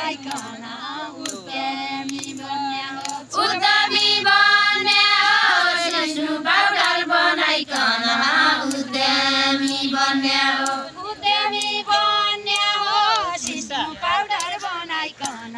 बनाइकन उद्यमी बन्या हो उद्यमी बन्या हो सिस्नु पाउडर बनाइकन उद्यमी बन्या हो उद्यमी बन्या हो सिस्नु पाउडर बनाइकन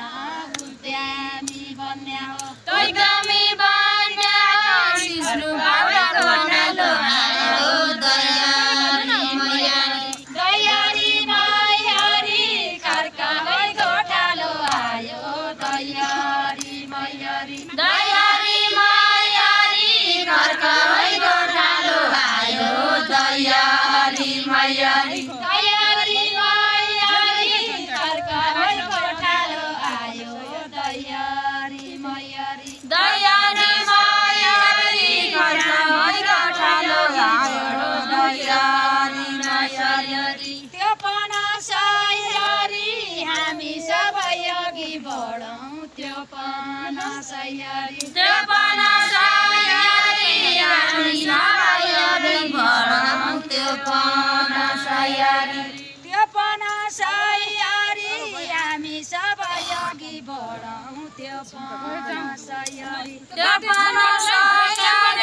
उद्यमी बन्या हो उद्यमी बन्या हो सिस्नु पाउडर बनालो आयो दयारी मैयारी दयारी मैयारी खर्का है गोठालो आयो दयारी मैयारी दयारी मैयारी घरका है गोठालो आयो दयारी मैयारी दयारी मैयारी खर्का है गोठालो आयो दयारी मैयारी दयारी मैयारी घरका है गोठालो आयो दयारी मैयारी त्यो पनासैयारी हामी सबै अघि बढौँ त्यो पनासैयारी त्यो पनासैयारी हामी सबै अघि बढौँ त्यो पनासैयारी त्यो पनासैयारी हामी सबै अघि बढौँ त्यो पनासैयारी त्यो पनासैयारी